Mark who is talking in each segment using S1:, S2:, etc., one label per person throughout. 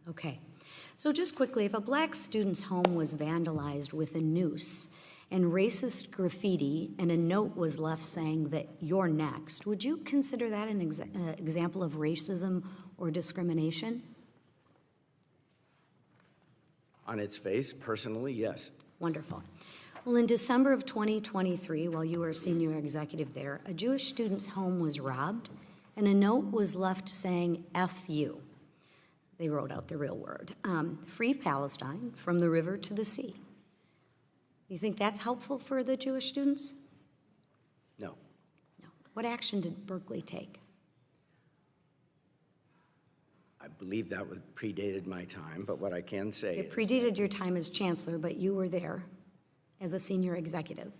S1: Okay. So just quickly, if a black student's home was vandalized with a noose and racist graffiti and a note was left saying that you're next, would you consider that an example of racism or discrimination?
S2: On its face, personally, yes.
S1: Wonderful. Well, in December of 2023, while you were a senior executive there, a Jewish student's home was robbed and a note was left saying, F you. They wrote out the real word. Free Palestine from the river to the sea. You think that's helpful for the Jewish students?
S2: No.
S1: No. What action did Berkeley take?
S2: I believe that predated my time, but what I can say
S1: It predated your time as chancellor, but you were there as a senior executive.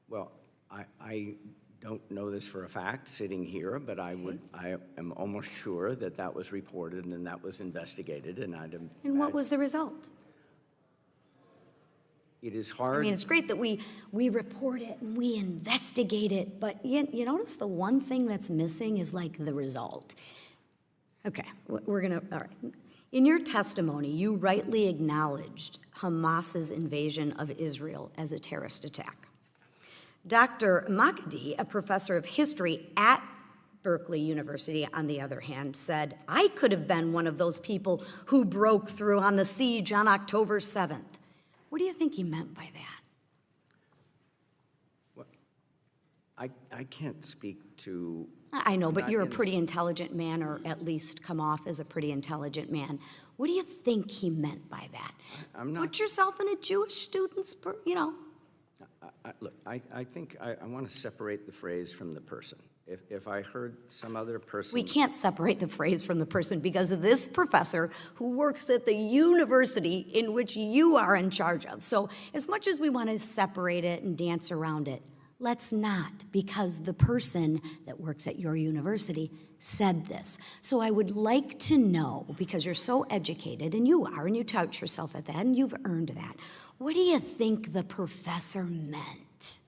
S2: Well, I don't know this for a fact sitting here, but I am almost sure that that was reported and that was investigated, and
S1: And what was the result?
S2: It is hard.
S1: I mean, it's great that we report it and we investigate it, but you notice the one thing that's missing is like the result. Okay, we're gonna, all right. In your testimony, you rightly acknowledged Hamas's invasion of Israel as a terrorist attack. Dr. Mahdi, a professor of history at Berkeley University, on the other hand, said, I could have been one of those people who broke through on the siege on October 7th. What do you think he meant by that?
S2: Well, I can't speak to...
S1: I know, but you're a pretty intelligent man, or at least come off as a pretty intelligent man. What do you think he meant by that?
S2: I'm not...
S1: Put yourself in a Jewish student's,
S2: Look, I think I want to separate the phrase from the person. If I heard some other person...
S1: We can't separate the phrase from the person because of this professor who works at the university in which you are in charge of. So as much as we want to separate it and dance around it, let's not, because the person that works at your university said this. So I would like to know, because you're so educated, and you are, and you tout yourself at that, and you've earned that, what do you think the professor meant?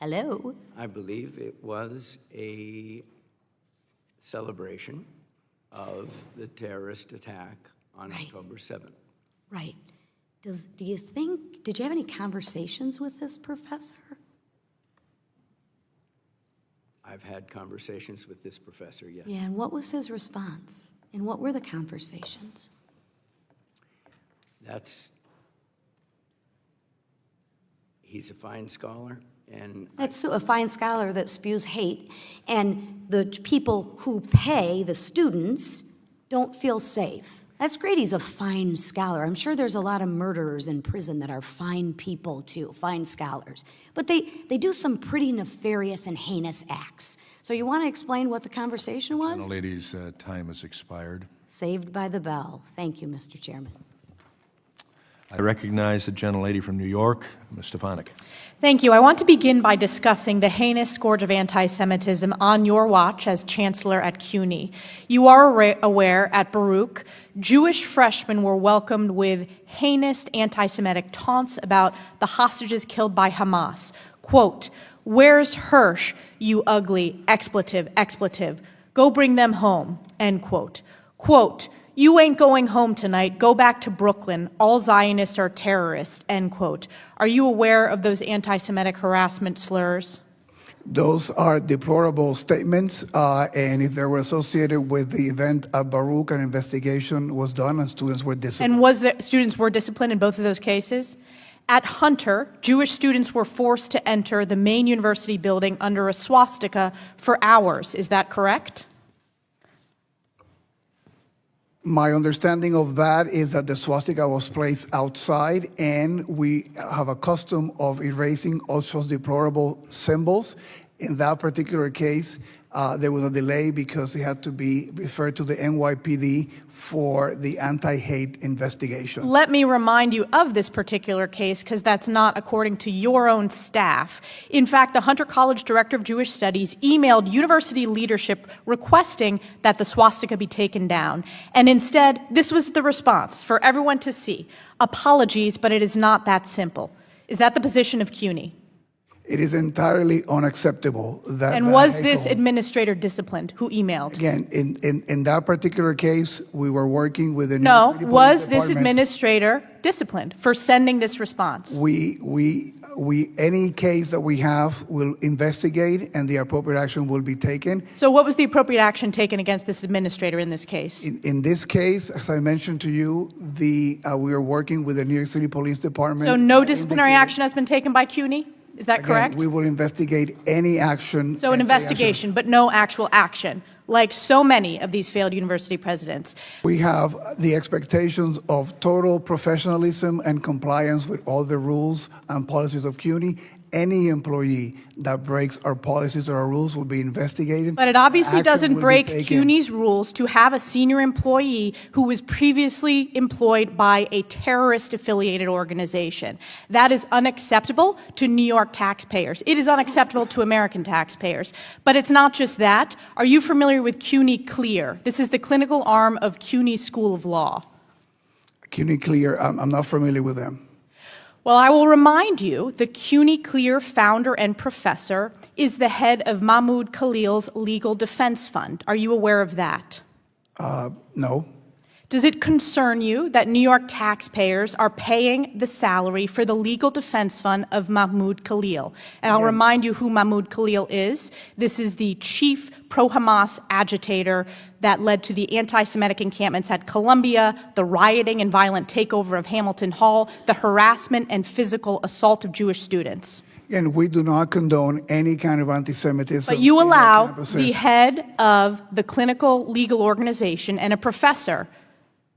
S1: Hello?
S2: I believe it was a celebration of the terrorist attack on October 7th.
S1: Right. Do you think, did you have any conversations with this professor?
S2: I've had conversations with this professor, yes.
S1: Yeah, and what was his response? And what were the conversations?
S2: He's a fine scholar, and...
S1: That's a fine scholar that spews hate, and the people who pay, the students, don't feel safe. That's great, he's a fine scholar. I'm sure there's a lot of murderers in prison that are fine people too, fine scholars. But they do some pretty nefarious and heinous acts. So you want to explain what the conversation was?
S3: Lady's time has expired.
S1: Saved by the bell. Thank you, Mr. Chairman.
S3: I recognize the gentlelady from New York, Ms. Stefanik.
S4: Thank you. I want to begin by discussing the heinous scourge of anti-Semitism on your watch as chancellor at CUNY. You are aware at Baruch, Jewish freshmen were welcomed with heinous anti-Semitic taunts about the hostages killed by Hamas. Quote, "Where's Hirsch, you ugly expletive, expletive? Go bring them home," end quote. Quote, "You ain't going home tonight. Go back to Brooklyn. All Zionists are terrorists," end quote. Are you aware of those anti-Semitic harassment slurs?
S5: Those are deplorable statements, and if they were associated with the event at Baruch, an investigation was done and students were disciplined.
S4: And students were disciplined in both of those cases? At Hunter, Jewish students were forced to enter the main university building under a swastika for hours. Is that correct?
S5: My understanding of that is that the swastika was placed outside, and we have a custom of erasing all such deplorable symbols. In that particular case, there was a delay because it had to be referred to the NYPD for the anti-hate investigation.
S4: Let me remind you of this particular case, because that's not according to your own staff. In fact, the Hunter College Director of Jewish Studies emailed university leadership requesting that the swastika be taken down. And instead, this was the response for everyone to see. Apologies, but it is not that simple. Is that the position of CUNY?
S5: It is entirely unacceptable that.
S4: And
S5: that
S4: was
S5: hateful-
S4: this administrator disciplined who emailed?
S5: Again, in that particular case, we were working with the New
S4: No,
S5: York City Police
S4: was this
S5: Department.
S4: administrator disciplined for sending this response?
S5: Any case that we have will investigate, and the appropriate action will be taken.
S4: So what was the appropriate action taken against this administrator in this case?
S5: In this case, as I mentioned to you, we are working with the New York City Police Department.
S4: So no disciplinary action has been taken by CUNY? Is that
S5: Again,
S4: correct?
S5: we will investigate any action.
S4: So an
S5: any
S4: investigation, but no actual action, like so many of these failed university presidents.
S5: We have the expectations of total professionalism and compliance with all the rules and policies of CUNY. Any employee that breaks our policies or our rules will be investigated.
S4: But it obviously
S5: Action
S4: doesn't
S5: will be
S4: break
S5: taken.
S4: CUNY's rules to have a senior employee who was previously employed by a terrorist-affiliated organization. That is unacceptable to New York taxpayers. It is unacceptable to American taxpayers. But it's not just that. Are you familiar with CUNY Clear? This is the clinical arm of CUNY School of Law.
S5: CUNY Clear, I'm not familiar with them.
S4: Well, I will remind you, the CUNY Clear founder and professor is the head of Mahmoud Khalil's Legal Defense Fund. Are you aware of that?
S5: No.
S4: Does it concern you that New York taxpayers are paying the salary for the legal defense fund of Mahmoud Khalil? And I'll remind you who Mahmoud Khalil is. This is the chief pro-Hamas agitator that led to the anti-Semitic encampments at Columbia, the rioting and violent takeover of Hamilton Hall, the harassment and physical assault of Jewish students.
S5: And we do not condone any kind of anti-Semitism.
S4: But you
S5: in our
S4: allow
S5: campuses.
S4: the head of the clinical legal organization and a professor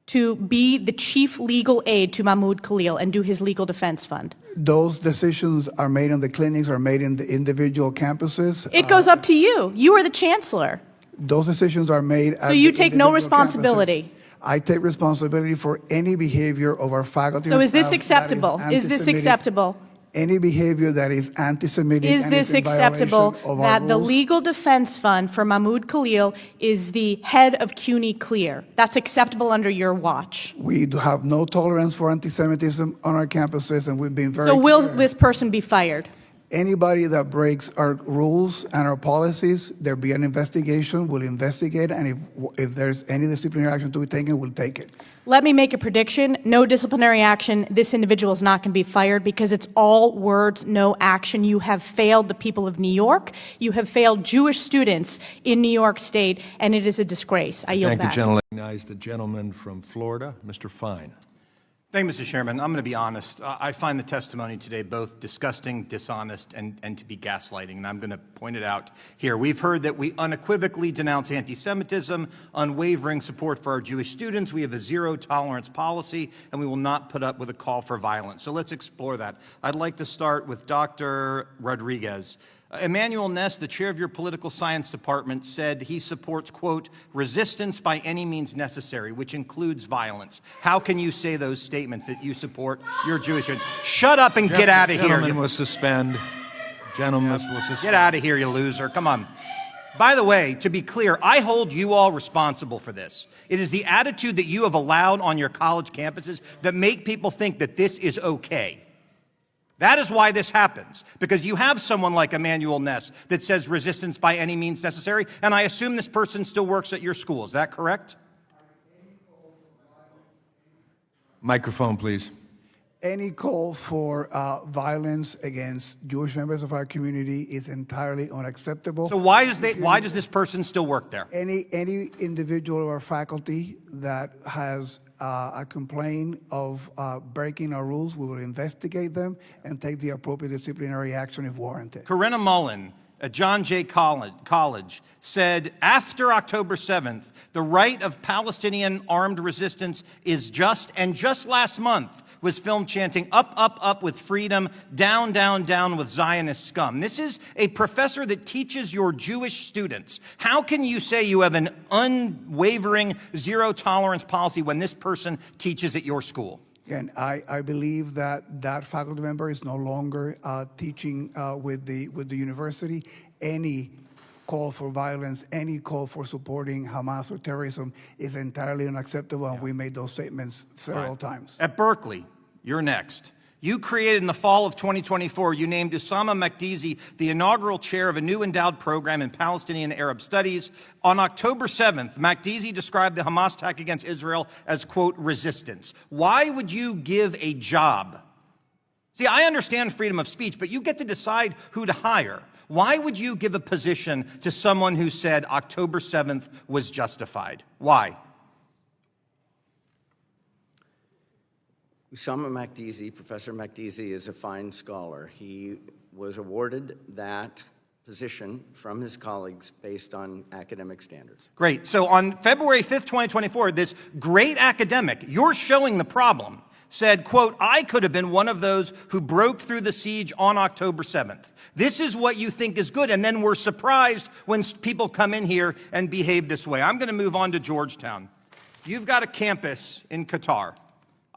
S4: to be the chief legal aide to Mahmoud Khalil and do his legal defense fund.
S5: Those decisions are made in the clinics, are made in the individual campuses.
S4: It goes up to you. You are the chancellor.
S5: Those decisions are made at
S4: So you
S5: the
S4: take no
S5: individual
S4: responsibility.
S5: campuses. I take responsibility for any behavior of our faculty.
S4: So
S5: and
S4: is this
S5: staff that
S4: acceptable? Is this
S5: anti-Semitic.
S4: acceptable?
S5: Any behavior that is anti-Semitic
S4: Is
S5: and
S4: this
S5: in violation
S4: acceptable
S5: of our
S4: that the
S5: rules.
S4: legal defense fund for Mahmoud Khalil is the head of CUNY Clear? That's acceptable under your watch.
S5: We do have no tolerance for anti-Semitism on our campuses, and we've been very
S4: So will
S5: clear.
S4: this person be fired?
S5: Anybody that breaks our rules and our policies, there'll be an investigation. We'll investigate, and if there's any disciplinary action to be taken, we'll take it.
S4: Let me make a prediction. No disciplinary action. This individual is not going to be fired because it's all words, no action. You have failed the people of New York. You have failed Jewish students in New York State, and it is a disgrace. I yield
S3: Thank
S4: back.
S3: the gentleman. Recognize the gentleman from Florida, Mr. Fine.
S6: Thank you, Mr. Chairman. I'm going to be honest. I find the testimony today both disgusting, dishonest, and to be gaslighting, and I'm going to point it out here. We've heard that we unequivocally denounce anti-Semitism, unwavering support for our Jewish students. We have a zero-tolerance policy, and we will not put up with a call for violence. So let's explore that. I'd like to start with Dr. Rodriguez. Emmanuel Ness, the chair of your political science department, said he supports, quote, resistance by any means necessary, which includes violence. How can you say those statements that you support your Jewish students? Shut up and get out of here.
S3: Gentleman will suspend. Gentleman will suspend.
S6: Get out of here, you loser. Come on. By the way, to be clear, I hold you all responsible for this. It is the attitude that you have allowed on your college campuses that make people think that this is okay. That is why this happens, because you have someone like Emmanuel Ness that says resistance by any means necessary, and I assume this person still works at your school. Is that correct?
S3: Microphone, please.
S5: Any call for violence against Jewish members of our community is entirely unacceptable.
S6: So why does this person still work there?
S5: Any individual or faculty that has a complaint of breaking our rules, we will investigate them and take the appropriate disciplinary action if warranted.
S6: Corinna Mullen at John Jay College said, after October 7th, the right of Palestinian armed resistance is just, and just last month was filmed chanting, up, up, up with freedom, down, down, down with Zionist scum. This is a professor that teaches your Jewish students. How can you say you have an unwavering zero-tolerance policy when this person teaches at your school?
S5: Again, I believe that faculty member is no longer teaching with the university. Any call for violence, any call for supporting Hamas or terrorism is entirely unacceptable, and we made those statements several times.
S6: At Berkeley, you're next. You created in the fall of 2024, you named Usama Makdizi the inaugural chair of a new endowed program in Palestinian Arab studies. On October 7th, Makdizi described the Hamas attack against Israel as, quote, resistance. Why would you give a job? See, I understand freedom of speech, but you get to decide who to hire. Why would you give a position to someone who said October 7th was justified? Why?
S2: Usama Makdizi, Professor Makdizi, is a fine scholar. He was awarded that position from his colleagues based on academic standards.
S6: Great. So on February 5th, 2024, this great academic, you're showing the problem, said, quote, I could have been one of those who broke through the siege on October 7th. This is what you think is good, and then we're surprised when people come in here and behave this way. I'm going to move on to Georgetown. You've got a campus in Qatar.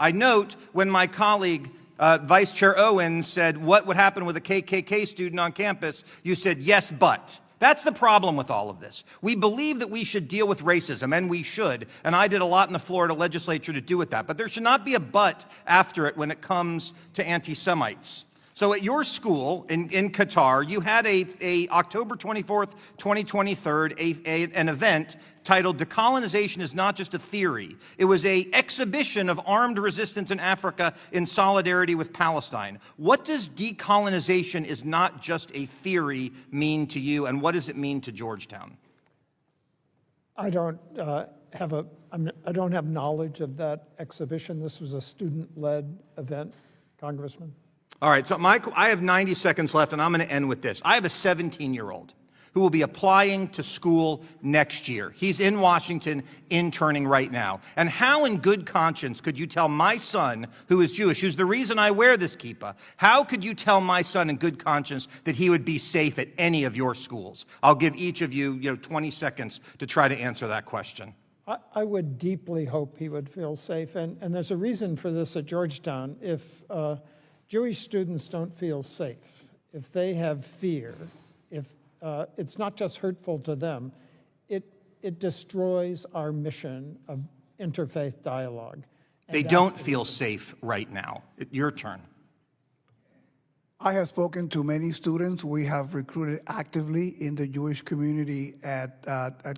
S6: I note when my colleague, Vice Chair Owens, said, what would happen with a KKK student on campus? You said, yes, but. That's the problem with all of this. We believe that we should deal with racism, and we should, and I did a lot in the Florida legislature to do with that, but there should not be a but after it when it comes to anti-Semites. So at your school in Qatar, you had a October 24th, 2023, an event titled Decolonization is Not Just a Theory. It was an exhibition of armed resistance in Africa in solidarity with Palestine. What does decolonization is not just a theory mean to you, and what does it mean to Georgetown?
S7: I don't have knowledge of that exhibition. This was a student-led event, Congressman.
S6: All right, so I have 90 seconds left, and I'm going to end with this. I have a 17-year-old who will be applying to school next year. He's in Washington interning right now. And how in good conscience could you tell my son, who is Jewish, who's the reason I wear this kippah, how could you tell my son in good conscience that he would be safe at any of your schools? I'll give each of you, 20 seconds to try to answer that question.
S7: I would deeply hope he would feel safe, and there's a reason for this at Georgetown. If Jewish students don't feel safe, if they have fear, if it's not just hurtful to them, it destroys our mission of interfaith dialogue.
S6: They don't feel safe right now. Your turn.
S5: I have spoken to many students. We have recruited actively in the Jewish community at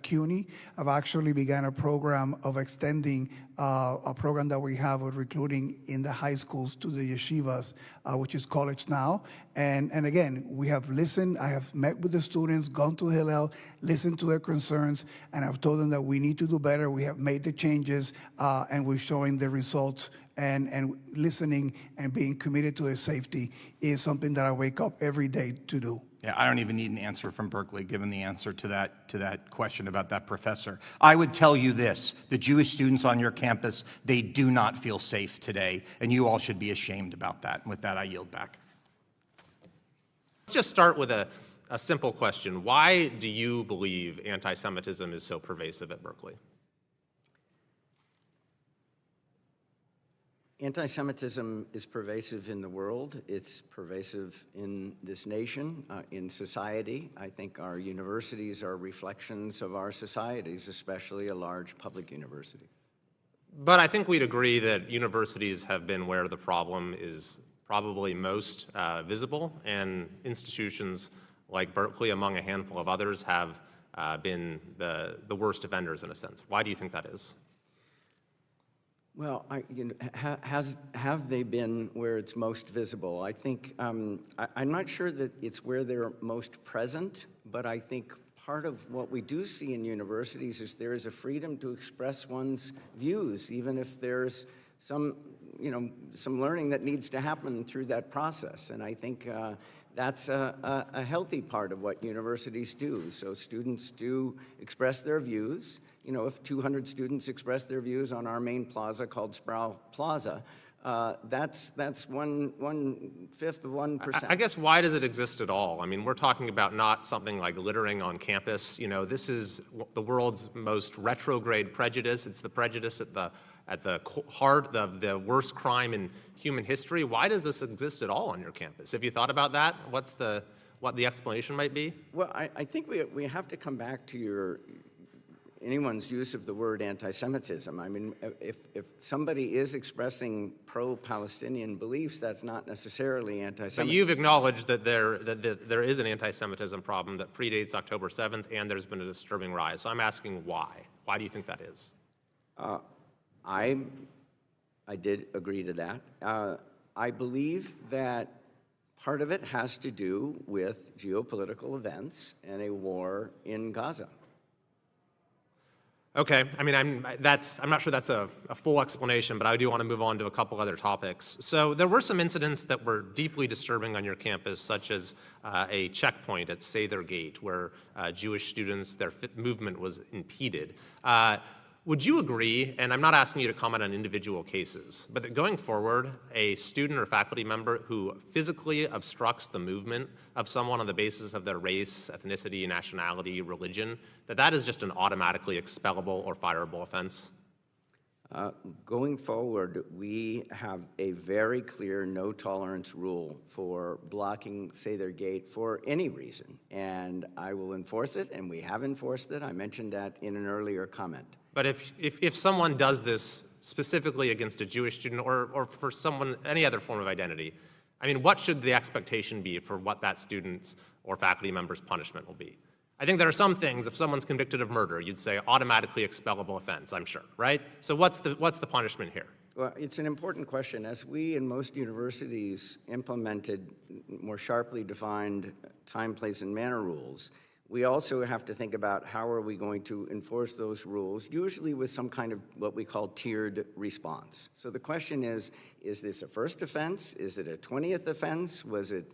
S5: CUNY. I've actually begun a program of extending a program that we have of recruiting in the high schools to the yeshivas, which is College Now. And again, we have listened. I have met with the students, gone to Hillel, listened to their concerns, and I've told them that we need to do better. We have made the changes, and we're showing the results. And listening and being committed to their safety is something that I wake up every day to do.
S6: Yeah, I don't even need an answer from Berkeley, given the answer to that question about that professor. I would tell you this, the Jewish students on your campus, they do not feel safe today, and you all should be ashamed about that. And with that, I yield back.
S8: Let's just start with a simple question. Why do you believe anti-Semitism is so pervasive at Berkeley?
S2: Anti-Semitism is pervasive in the world. It's pervasive in this nation, in society. I think our universities are reflections of our societies, especially a large public university.
S8: But I think we'd agree that universities have been where the problem is probably most visible, and institutions like Berkeley, among a handful of others, have been the worst offenders in a sense. Why do you think that is?
S2: Well, have they been where it's most visible? I think, I'm not sure that it's where they're most present, but I think part of what we do see in universities is there is a freedom to express one's views, even if there's some learning that needs to happen through that process. And I think that's a healthy part of what universities do. So students do express their views. If 200 students express their views on our main plaza called Sproul Plaza, that's 1/5 of 1%.
S8: I guess, why does it exist at all? I mean, we're talking about not something like littering on campus. This is the world's most retrograde prejudice. It's the prejudice at the heart of the worst crime in human history. Why does this exist at all on your campus? Have you thought about that? What the explanation might be?
S2: Well, I think we have to come back to your anyone's use of the word anti-Semitism. I mean, if somebody is expressing pro-Palestinian beliefs, that's not necessarily anti-Semitic.
S8: But you've acknowledged that there is an anti-Semitism problem that predates October 7th, and there's been a disturbing rise. So I'm asking why. Why do you think that is?
S2: I did agree to that. I believe that part of it has to do with geopolitical events and a war in Gaza.
S8: Okay, I mean, I'm not sure that's a full explanation, but I do want to move on to a couple other topics. So there were some incidents that were deeply disturbing on your campus, such as a checkpoint at Sather Gate, where Jewish students, their movement was impeded. Would you agree, and I'm not asking you to comment on individual cases, but that going forward, a student or faculty member who physically obstructs the movement of someone on the basis of their race, ethnicity, nationality, religion, that is just an automatically expellable or fireable offense?
S2: Going forward, we have a very clear no-tolerance rule for blocking Sather Gate for any reason, and I will enforce it, and we have enforced it. I mentioned that in an earlier comment.
S8: But if someone does this specifically against a Jewish student or for someone, any other form of identity, I mean, what should the expectation be for what that student's or faculty member's punishment will be? I think there are some things, if someone's convicted of murder, you'd say automatically expellable offense, I'm sure, right? So what's the punishment here?
S2: Well, it's an important question. As we in most universities implemented more sharply defined time, place, and manner rules, we also have to think about how are we going to enforce those rules, usually with some kind of what we call tiered response. So the question is this a first offense? Is it a 20th offense? Was it,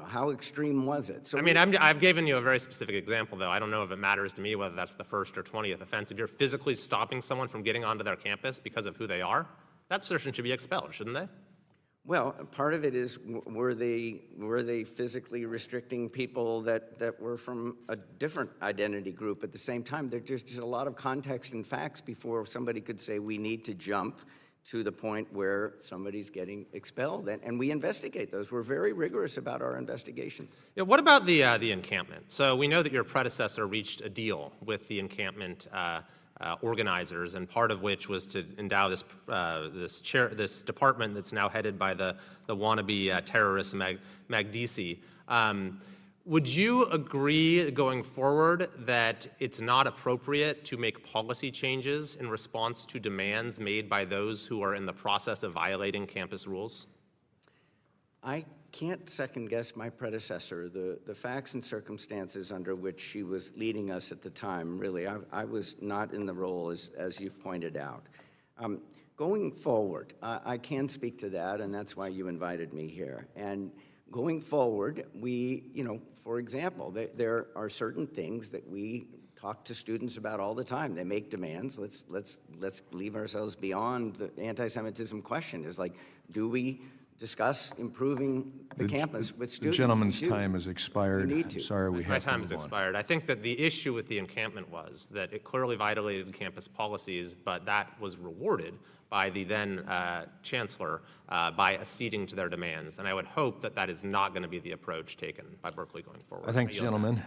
S2: how extreme was it? So
S8: I mean, I've given you a very specific example, though. I don't know if it matters to me whether that's the first or 20th offense. If you're physically stopping someone from getting onto their campus because of who they are, that person should be expelled, shouldn't they?
S2: Well, part of it is, were they physically restricting people that were from a different identity group at the same time? There's just a lot of context and facts before somebody could say we need to jump to the point where somebody's getting expelled, and we investigate those. We're very rigorous about our investigations.
S8: Yeah, what about the encampment? So we know that your predecessor reached a deal with the encampment organizers, and part of which was to endow this department that's now headed by the wannabe terrorist Magdisi. Would you agree going forward that it's not appropriate to make policy changes in response to demands made by those who are in the process of violating campus rules?
S2: I can't second guess my predecessor. The facts and circumstances under which she was leading us at the time, really, I was not in the role as you've pointed out. Going forward, I can speak to that, and that's why you invited me here. And going forward, for example, there are certain things that we talk to students about all the time. They make demands. Let's leave ourselves beyond the anti-Semitism question. Is like, do we discuss improving the campus with students?
S3: The gentleman's time has expired.
S2: You need to.
S3: I'm sorry, we
S8: My
S3: have to
S8: time
S3: move
S8: has
S3: on.
S8: expired. I think that the issue with the encampment was that it clearly violated campus policies, but that was rewarded by the then chancellor by acceding to their demands. And I would hope that that is not going to be the approach taken by Berkeley going forward.
S3: I thank the gentleman.